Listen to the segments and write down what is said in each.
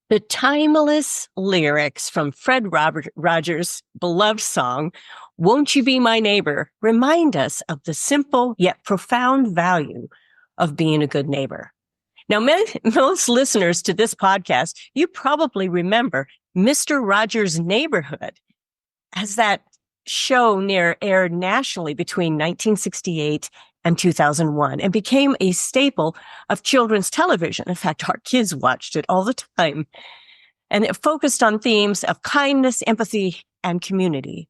The timeless lyrics from Rogers' beloved song, Won't You Be My Neighbor, remind us of the simple yet profound value of being a good neighbor. Now, most listeners to this podcast, you probably remember Mr. Rogers' Neighborhood, as that show aired nationally between 1968 and 2001 and became a staple of children's television. In fact, our kids watched it all the time. And it focused on themes of kindness, empathy, and community.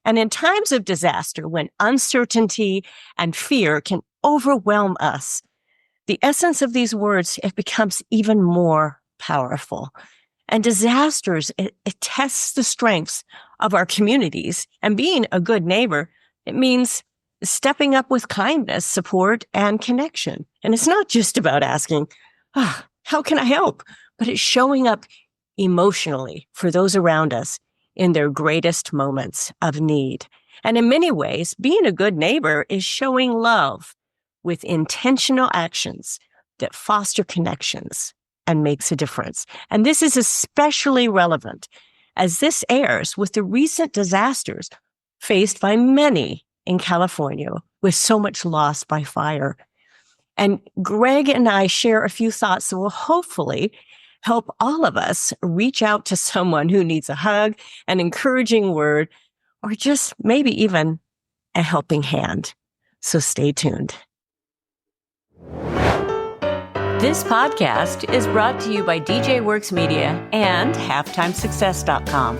And in times of disaster, when uncertainty and fear can overwhelm us, the essence of these words, it becomes even more powerful. And disasters, it tests the strengths of our communities. And being a good neighbor, it means stepping up with kindness, support, and connection. And it's not just about asking, how can I help? But it's showing up emotionally for those around us in their greatest moments of need. And in many ways, being a good neighbor is showing love with intentional actions that foster connections and makes a difference. And this is especially relevant as this airs with the recent disasters faced by many in California with so much loss by fire. And Greg and I share a few thoughts that will hopefully help all of us reach out to someone who needs a hug, an encouraging word, or just maybe even a helping hand. So stay tuned. This podcast is brought to you by DJ Works Media and HalftimeSuccess.com,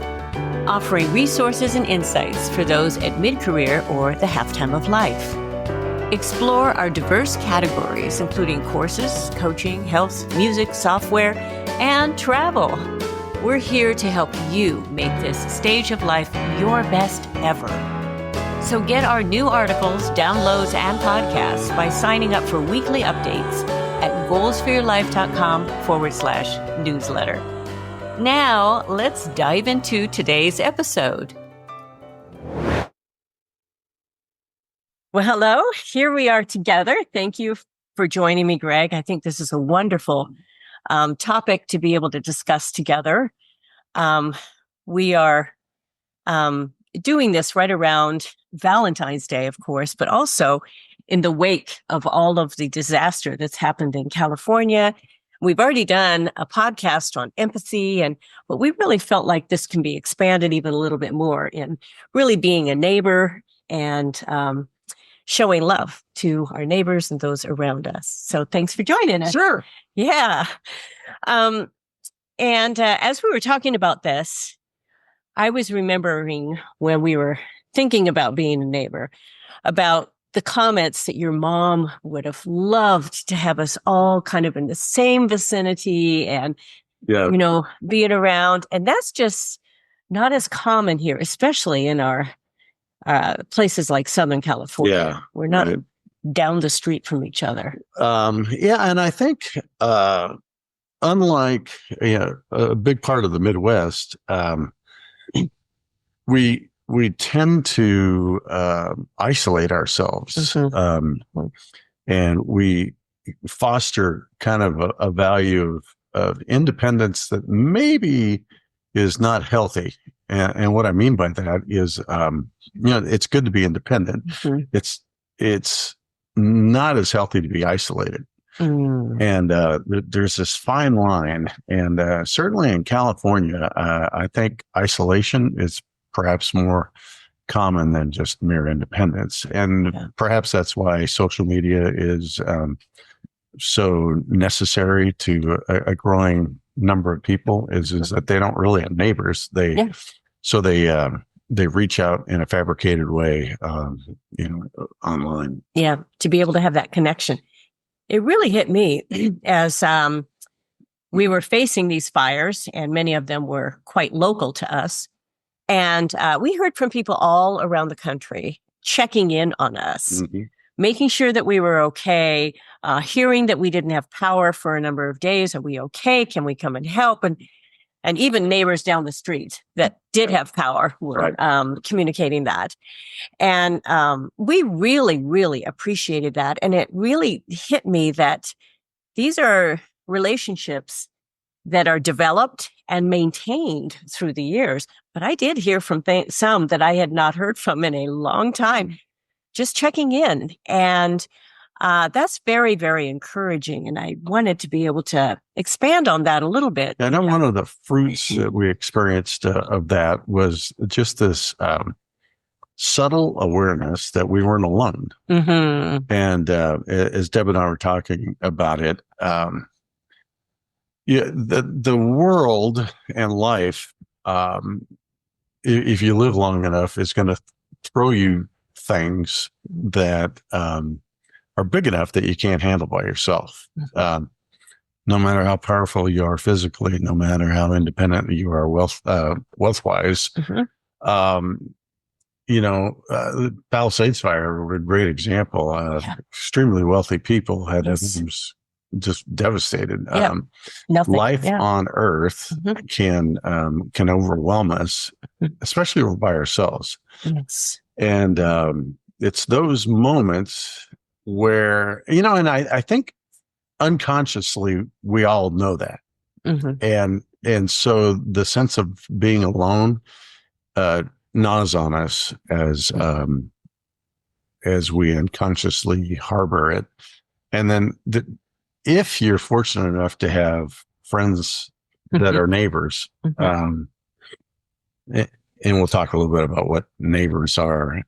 offering resources and insights for those at mid-career or the halftime of life. Explore our diverse categories, including courses, coaching, health, music, software, and travel. We're here to help you make this stage of life your best ever. So get our new articles, downloads, and podcasts by signing up for weekly updates at goalsforyourlife.com/newsletter. Now, let's dive into today's episode. Well, hello. Here we are together. Thank you for joining me, Greg. I think this is a wonderful topic to be able to discuss together. We are doing this right around Valentine's Day, of course, but also in the wake of all of the disaster that's happened in California. We've already done a podcast on empathy, but we really felt like this can be expanded even a little bit more in really being a neighbor and showing love to our neighbors and those around us. So thanks for joining us. Sure. Yeah. As we were talking about this, I was remembering when we were thinking about being a neighbor, about the comments that your mom would have loved to have us all kind of in the same vicinity and, being around. And that's just not as common here, especially in our places like Southern California. Yeah, we're not down the street from each other. And I think unlike a big part of the Midwest, we tend to isolate ourselves, and we foster kind of a value of independence that maybe is not healthy. And what I mean by that is, it's good to be independent. Mm-hmm. It's not as healthy to be isolated. Mm. And there's this fine line. And certainly in California, I think isolation is perhaps more common than just mere independence. And perhaps that's why social media is so necessary to a growing number of people is that they don't really have neighbors. They reach out in a fabricated way, online. Yeah, to be able to have that connection. It really hit me as we were facing these fires, and many of them were quite local to us. And we heard from people all around the country checking in on us, making sure that we were okay, hearing that we didn't have power for a number of days. Are we okay? Can we come and help? And even neighbors down the street that did have power were communicating that. And we really, really appreciated that. And it really hit me that these are relationships that are developed and maintained through the years. But I did hear from some that I had not heard from in a long time, just checking in. And that's very, very encouraging. And I wanted to be able to expand on that a little bit. I know one of the fruits that we experienced of that was just this subtle awareness that we weren't alone. Mm-hmm. And as Deb and I were talking about it, the world and life, if you live long enough, is going to throw you things that are big enough that you can't handle by yourself. Mm-hmm. No matter how powerful you are physically, no matter how independent you are wealth-wise. Mm-hmm. The Palisades fire were a great example. Extremely wealthy people had their homes just devastated. Life on Earth can overwhelm us, especially when we're by ourselves. Yes. And it's those moments where, and I think unconsciously we all know that. Mm-hmm. And so the sense of being alone gnaws on us as we unconsciously harbor it. And then if you're fortunate enough to have friends that are neighbors, and we'll talk a little bit about what neighbors are,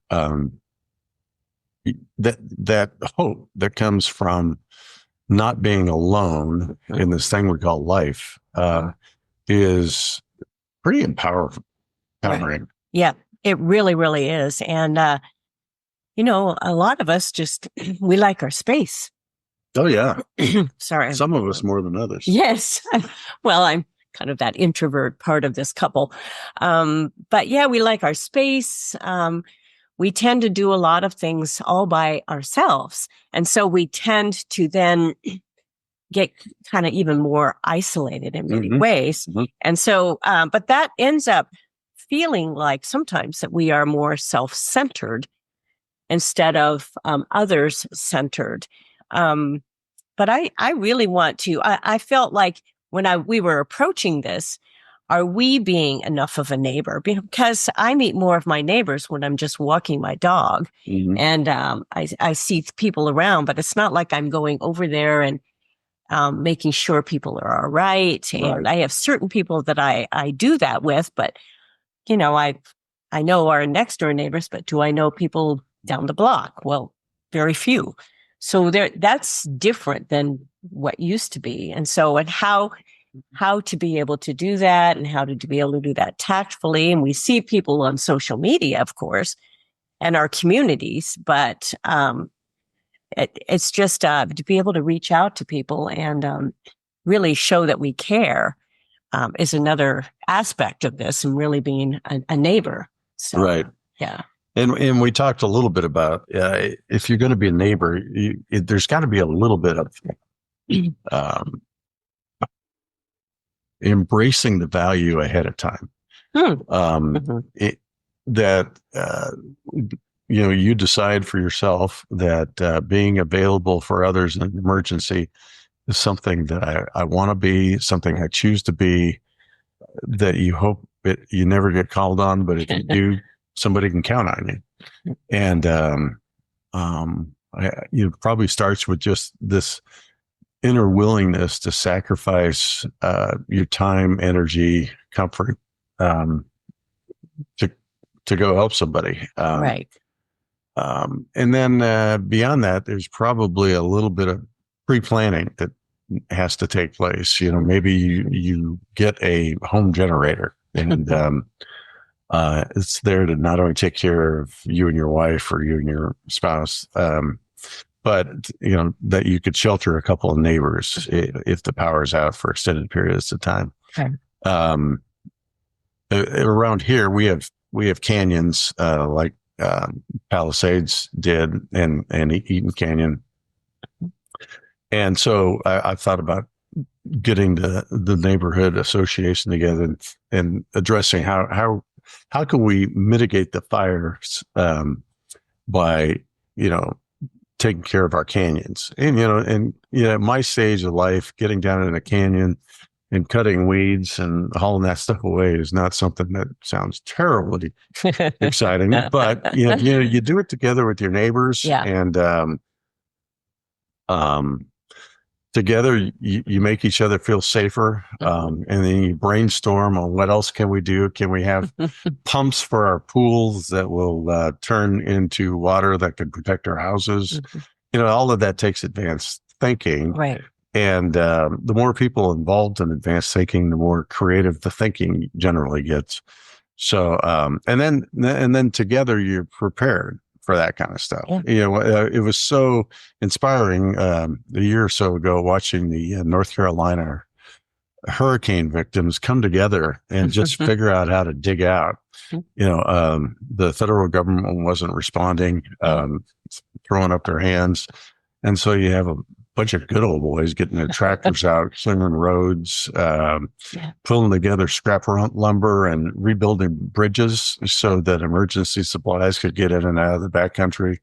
that hope that comes from not being alone in this thing we call life is pretty empowering. Right. Yeah, it really, really is. And, a lot of us we like our space. Oh, yeah. Sorry. Some of us more than others. Yes. Well, I'm kind of that introvert part of this couple. But yeah, we like our space. We tend to do a lot of things all by ourselves. And so we tend to then get kind of even more isolated in many ways. Mm-hmm. And so, but that ends up feeling like sometimes that we are more self-centered instead of others-centered. But I really want to, I felt like when we were approaching this, are we being enough of a neighbor? Because I meet more of my neighbors when I'm just walking my dog. Mm-hmm. And I see people around, but it's not like I'm going over there and making sure people are all right. And I have certain people that I do that with, but I know our next door neighbors, but do I know people down the block? Well, very few. So that's different than what used to be. And so, and how to be able to do that and how to be able to do that tactfully. And we see people on social media, of course, and our communities, but it's just to be able to reach out to people and really show that we care is another aspect of this, and really being a neighbor. So, right. Yeah. And we talked a little bit about if you're going to be a neighbor, there's got to be a little bit of embracing the value ahead of time. You decide for yourself that being available for others in an emergency is something that I want to be, something I choose to be, that you hope you never get called on, but if you do, somebody can count on you. And it probably starts with just this inner willingness to sacrifice your time, energy, comfort to go help somebody. Right. And then beyond that, there's probably a little bit of pre-planning that has to take place. Maybe you get a home generator and it's there to not only take care of you and your wife or you and your spouse, but that you could shelter a couple of neighbors if the power is out for extended periods of time. Okay. Around here, we have canyons like Palisades did and Eaton Canyon. And so I thought about getting the neighborhood association together and addressing how can we mitigate the fires by taking care of our canyons. And at my stage of life, getting down in a canyon and cutting weeds and hauling that stuff away is not something that sounds terribly exciting. But you do it together with your neighbors, Yeah. and um, together you make each other feel safer, and then you brainstorm on what else can we do. Can we have pumps for our pools that will turn into water that can protect our houses? All of that takes advanced thinking, Right. and the more people involved in advanced thinking, the more creative the thinking generally gets. So and then together you're prepared for that kind of stuff. It was so inspiring a year or so ago watching the North Carolina hurricane victims come together and just figure out how to dig out. The federal government wasn't responding, throwing up their hands, and so you have a bunch of good old boys getting their tractors out, clearing roads, pulling together scrap lumber and rebuilding bridges so that emergency supplies could get in and out of the backcountry.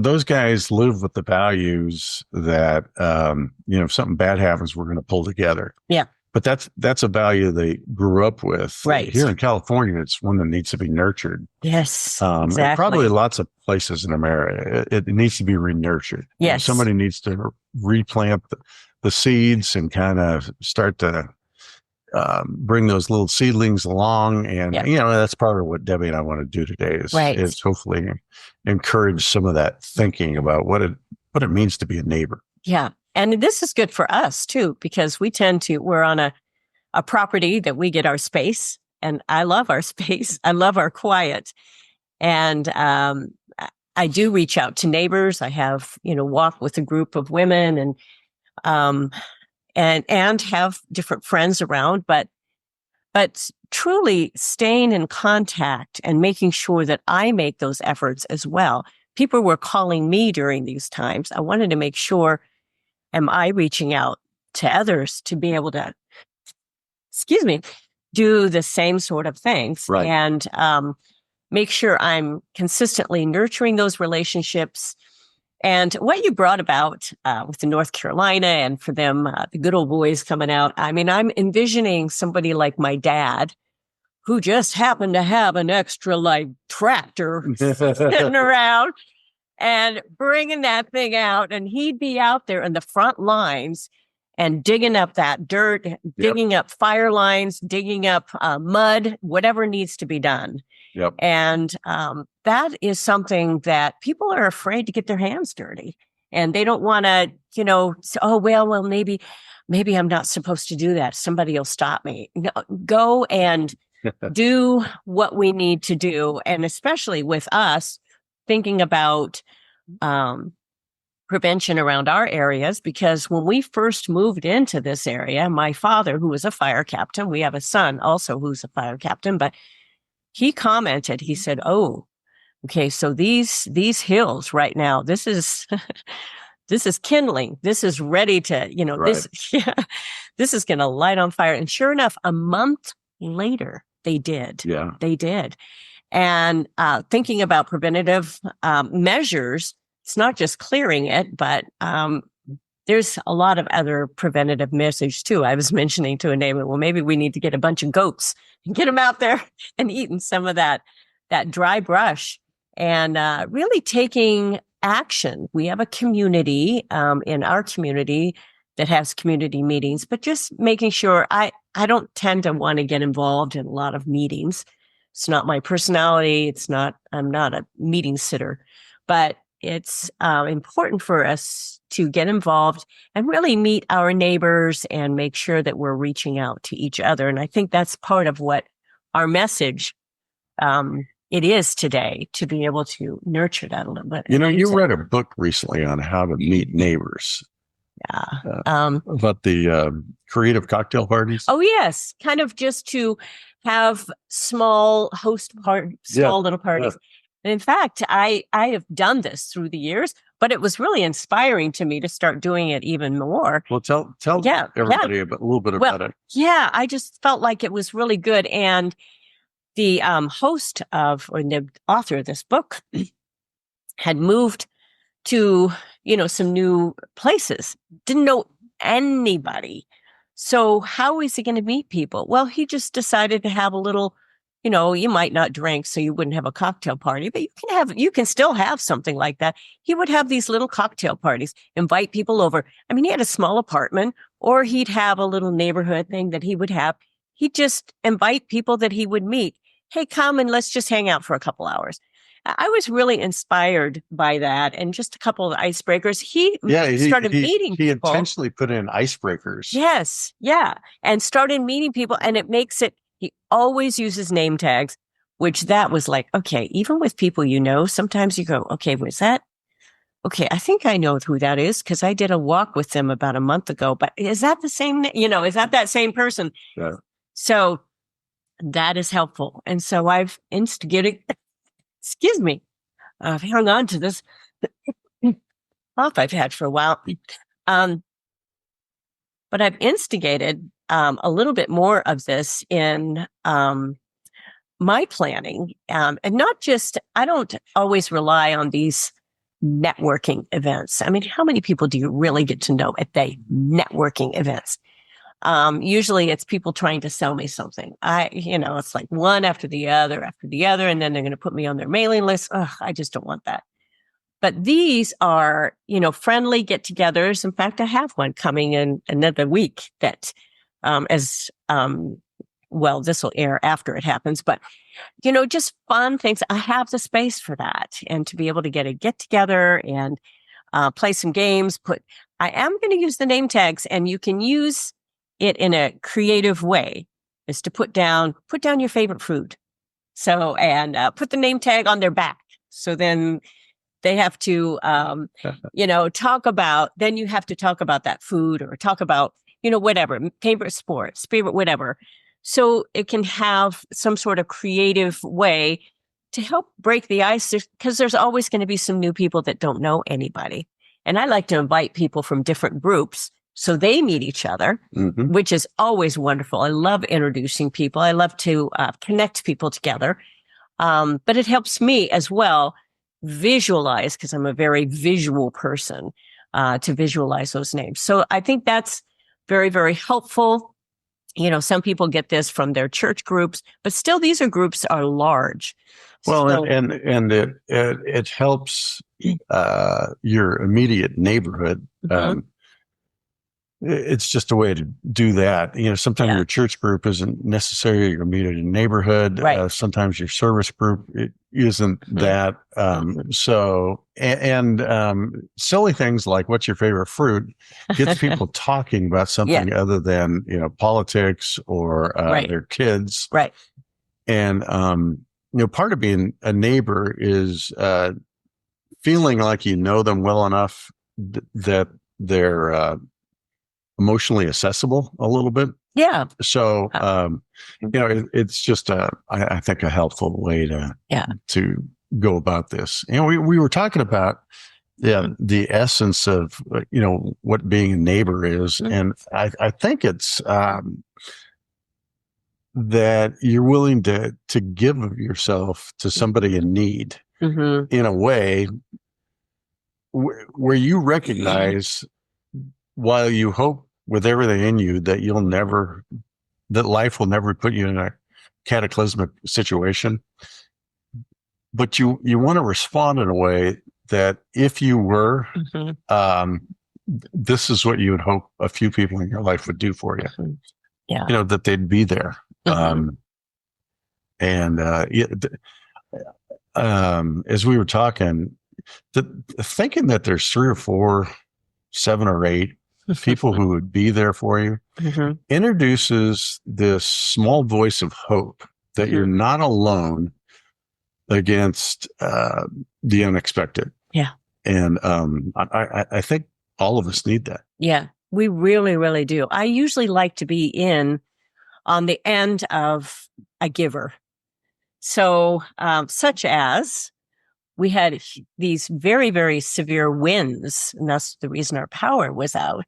Those guys live with the values that, if something bad happens, we're going to pull together. Yeah. But that's a value they grew up with. Right. Here in California, it's one that needs to be nurtured. Yes, exactly. Probably lots of places in America, it needs to be re-nurtured. Yes. Somebody needs to replant the seeds and kind of start to bring those little seedlings along. And, that's part of what Debbie and I want to do today is hopefully encourage some of that thinking about what it means to be a neighbor. Yeah. And this is good for us too, because we're on a property that we get our space, and I love our space. I love our quiet. And I do reach out to neighbors. I have, walk with a group of women and have different friends around, but truly staying in contact and making sure that I make those efforts as well. People were calling me during these times. I wanted to make sure, am I reaching out to others to be able to, do the same sort of things, right. And make sure I'm consistently nurturing those relationships. And what you brought about with the North Carolina and for them, the good old boys coming out. I mean, I'm envisioning somebody like my dad, who just happened to have an extra tractor sitting around and bringing that thing out. And he'd be out there in the front lines and digging up that dirt, digging up fire lines, digging up mud, whatever needs to be done. Yep. And that is something that people are afraid to get their hands dirty, and they don't want to, say, oh, well, maybe I'm not supposed to do that. Somebody will stop me. No, go and do what we need to do. And especially with us thinking about prevention around our areas, because when we first moved into this area, my father, who was a fire captain, we have a son also who's a fire captain, but he commented, he said, oh, okay, so these hills right now, this is this is kindling. This is ready to, right. this is going to light on fire. And sure enough, a month later, they did. Yeah. They did. And thinking about preventative measures, it's not just clearing it, but there's a lot of other preventative measures too. I was mentioning to a neighbor, well, maybe we need to get a bunch of goats and get them out there and eating some of that dry brush and really taking action. We have a community in our community that has community meetings, but just making sure I don't tend to want to get involved in a lot of meetings. It's not my personality. I'm not a meeting sitter, but it's important for us to get involved and really meet our neighbors and make sure that we're reaching out to each other. And I think that's part of what our message it is today, to be able to nurture that a little bit. You read a book recently on how to meet neighbors. Yeah. About the creative cocktail parties. Oh, yes. Kind of just to have small little parties. Yeah. And in fact, I have done this through the years, but it was really inspiring to me to start doing it even more. Well, tell everybody a little bit about it. Yeah, I just felt like it was really good. And the host or the author of this book had moved to some new places. Didn't know anybody. So how is he going to meet people? Well, he just decided to have a little, you might not drink, so you wouldn't have a cocktail party, but you can still have something like that. He would have these little cocktail parties, invite people over. I mean, he had a small apartment, or he'd have a little neighborhood thing that he would have. He'd just invite people that he would meet. Hey, come and let's just hang out for a couple hours. I was really inspired by that, and just a couple of icebreakers. He started meeting people. He intentionally put in icebreakers. Yes, yeah, and started meeting people, and it makes it. He always uses name tags, which that was like, okay, even with people sometimes you go, okay, was that? Okay, I think I know who that is because I did a walk with them about a month ago. But is that the same? Is that same person? Yeah. So that is helpful, and so I've instigated. Excuse me. I've hung on to this cough I've had for a while. But I've instigated a little bit more of this in my planning. And not just, I don't always rely on these networking events. I mean, how many people do you really get to know at the networking events? Usually it's people trying to sell me something. It's like one after the other, and then they're going to put me on their mailing list. Ugh, I just don't want that. But these are, friendly get-togethers. In fact, I have one coming in another week that, this will air after it happens, but, just fun things. I have the space for that, and to be able to get a get-together and play some games. I am going to use the name tags, and you can use it in a creative way, is to put down your favorite food. So, and put the name tag on their back. So then they have to, talk about, then you have to talk about that food, or talk about, whatever, favorite sports, favorite whatever. So it can have some sort of creative way to help break the ice, because there's always going to be some new people that don't know anybody. And I like to invite people from different groups so they meet each other, which is always wonderful. I love introducing people. I love to connect people together. But it helps me as well visualize, because I'm a very visual person, to visualize those names. So I think that's very, very helpful. Some people get this from their church groups, but still these groups are large. Well, so, and it helps your immediate neighborhood. It's just a way to do that. Sometimes your church group isn't necessarily your immediate neighborhood. Right. Sometimes your service group isn't that. So, silly things like what's your favorite fruit gets people talking about something other than, politics or their kids. Right. And, part of being a neighbor is feeling like you know them well enough that they're emotionally accessible a little bit. Yeah. So, it's just I think a helpful way to go about this. We were talking about the essence of, what being a neighbor is. And I think it's that you're willing to give of yourself to somebody in need in a way where you recognize, while you hope with everything in you that that life will never put you in a cataclysmic situation, but you want to respond in a way that if you were, this is what you would hope a few people in your life would do for you. Yeah. That they'd be there. As we were talking, thinking that there's 3 or 4, 7 or 8 people who would be there for you introduces this small voice of hope that you're not alone against the unexpected. Yeah. And I think all of us need that. Yeah, we really, really do. I usually like to be on the end of a giver. So, such as we had these very, very severe winds, and that's the reason our power was out.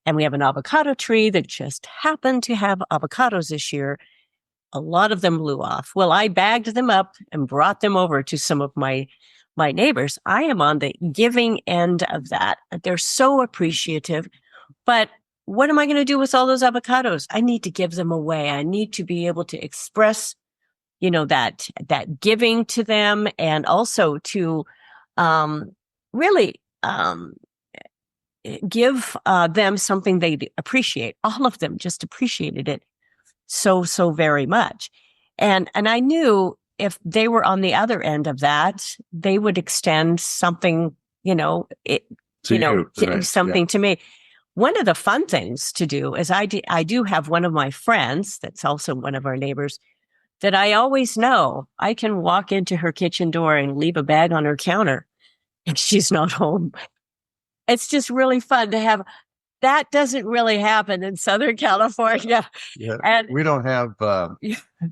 And we have an avocado tree that just happened to have avocados this year. A lot of them blew off. Well, I bagged them up and brought them over to some of my my neighbors. I am on the giving end of that. They're so appreciative. But what am I going to do with all those avocados? I need to give them away. I need to be able to express, that giving to them, and also to really give them something they appreciate. All of them just appreciated it so very much. And I knew if they were on the other end of that, they would extend something, something to me. One of the fun things to do is I do have one of my friends that's also one of our neighbors that I always know I can walk into her kitchen door and leave a bag on her counter and she's not home. It's just really fun to have. That doesn't really happen in Southern California. Yeah, and we don't have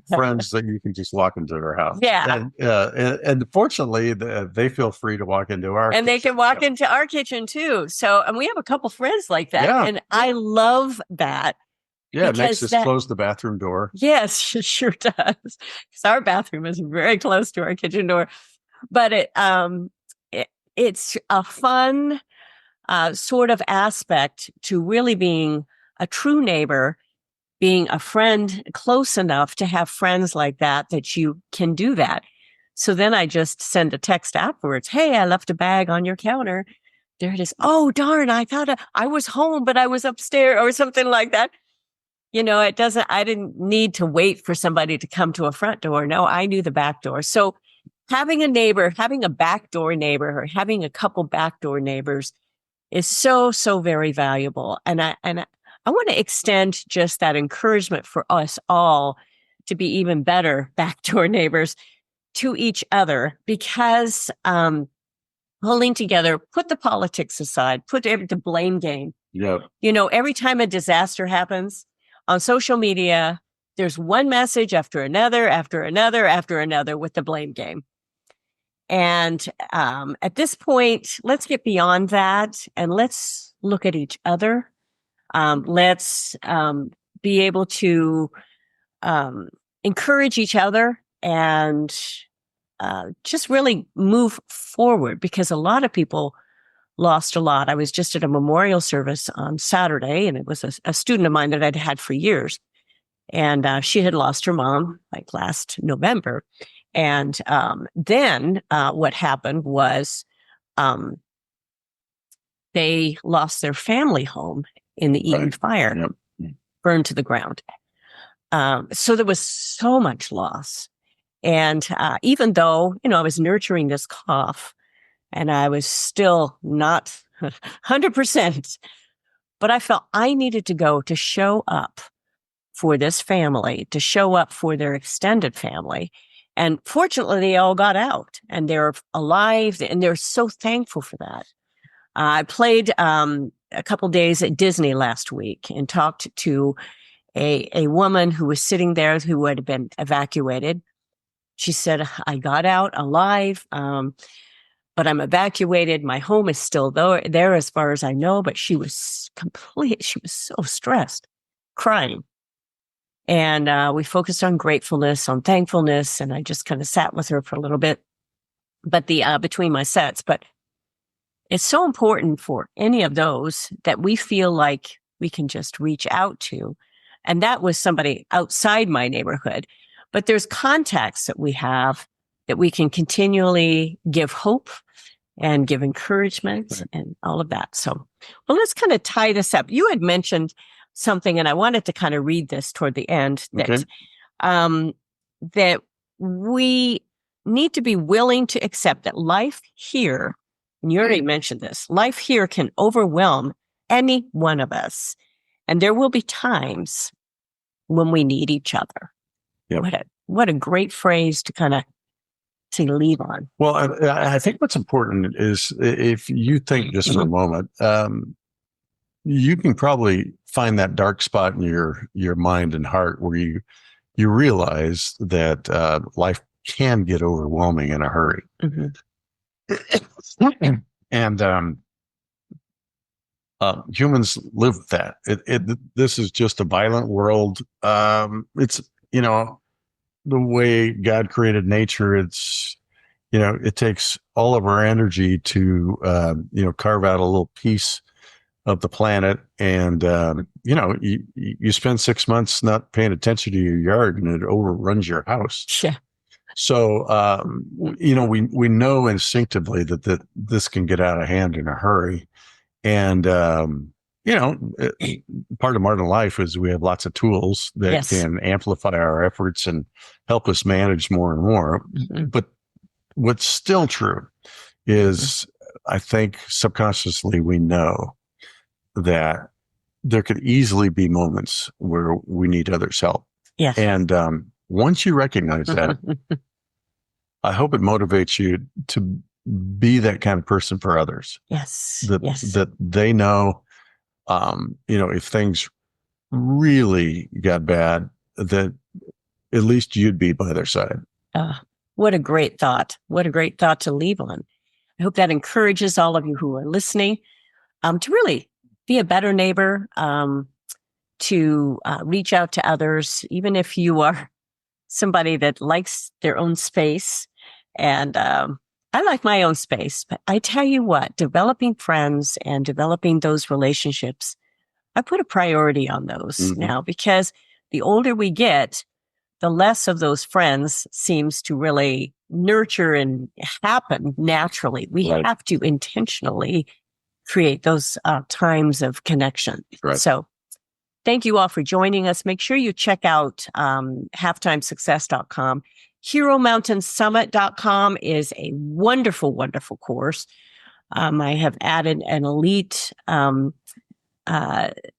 friends that you can just walk into their house. Yeah, and fortunately, they feel free to walk into our and kitchen. they can walk into our kitchen too. So, and we have a couple friends like that, and I love that. Yeah, it makes us close the bathroom door. Yes, it sure does. Because our bathroom is very close to our kitchen door, but it's a fun sort of aspect to really being a true neighbor, being a friend close enough to have friends like that you can do that. So then I just send a text afterwards. Hey, I left a bag on your counter. There it is. Oh, darn. I thought I was home, but I was upstairs or something like that. I didn't need to wait for somebody to come to a front door. No, I knew the back door. So having a backdoor neighbor, or having a couple backdoor neighbors is so very valuable. And I want to extend just that encouragement for us all to be even better backdoor neighbors to each other, because pulling together, put the politics aside, put the blame game. Yeah. Every time a disaster happens on social media, there's one message after another, with the blame game. And at this point, let's get beyond that and let's look at each other. Let's be able to encourage each other and just really move forward, because a lot of people lost a lot. I was just at a memorial service on Saturday, and it was a student of mine that I'd had for years. And she had lost her mom like last November. And then what happened was they lost their family home in the Eaton fire, burned to the ground. So there was so much loss. And even though, I was nurturing this cough and I was still not 100%, but I felt I needed to go to show up for this family, to show up for their extended family. And fortunately, they all got out and they're alive, and they're so thankful for that. I played a couple days at Disney last week and talked to a woman who was sitting there who had been evacuated. She said, I got out alive, but I'm evacuated. My home is still there as far as I know, but she was so stressed, crying. And we focused on gratefulness, on thankfulness, and I just kind of sat with her for a little bit, but between my sets. But it's so important for any of those that we feel like we can just reach out to. And that was somebody outside my neighborhood. But there's contacts that we have that we can continually give hope and give encouragement and all of that. So, well, let's kind of tie this up. You had mentioned something, and I wanted to kind of read this toward the end, that that we need to be willing to accept that life here, and you already mentioned this, life here can overwhelm any one of us. And there will be times when we need each other. Yep. What a great phrase to kind of leave on. Well, I think what's important is, if you think just for a moment, you can probably find that dark spot in your mind and heart where you realize that life can get overwhelming in a hurry. And humans live with that. This is just a violent world. It's, the way God created nature. it takes all of our energy to, carve out a little piece of the planet. And, you spend 6 months not paying attention to your yard and it overruns your house. Yeah. So, we know instinctively that this can get out of hand in a hurry. And, part of modern life is we have lots of tools that Yes. can amplify our efforts and help us manage more and more. Mm-hmm. But what's still true is, I think subconsciously we know that there could easily be moments where we need others' help. Yes. And once you recognize that, I hope it motivates you to be that kind of person for others. Yes. That they know, if things really got bad, that at least you'd be by their side. What a great thought. What a great thought to leave on. I hope that encourages all of you who are listening to really be a better neighbor, to reach out to others, even if you are somebody that likes their own space. And I like my own space, but I tell you what, developing friends and developing those relationships, I put a priority on those now, because the older we get, the less of those friends seems to really nurture and happen naturally. We have to intentionally create those times of connection. Right. So thank you all for joining us. Make sure you check out halftimesuccess.com. HeroMountainSummit.com is a wonderful, wonderful course. I have added an elite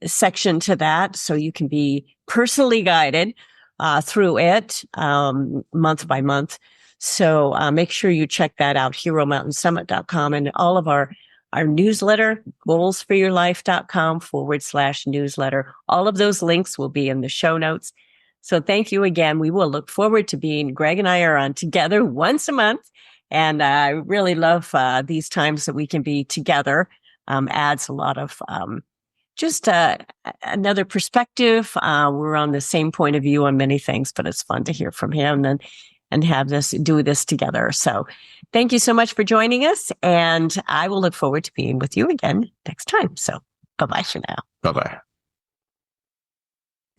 section to that, so you can be personally guided through it month by month. So make sure you check that out, HeroMountainSummit.com, and all of our newsletter, goalsforyourlife.com/newsletter. All of those links will be in the show notes. So thank you again. We will look forward to Greg and I are on together once a month. And I really love these times that we can be together. Adds a lot of just another perspective. We're on the same point of view on many things, but it's fun to hear from him and have do this together. So thank you so much for joining us. And I will look forward to being with you again next time. So bye-bye for now. Bye-bye.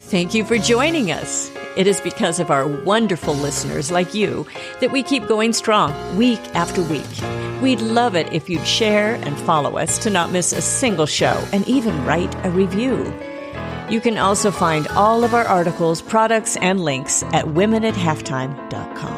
Thank you for joining us. It is because of our wonderful listeners like you that we keep going strong week after week. We'd love it if you'd share and follow us to not miss a single show, and even write a review. You can also find all of our articles, products, and links at womenathalftime.com.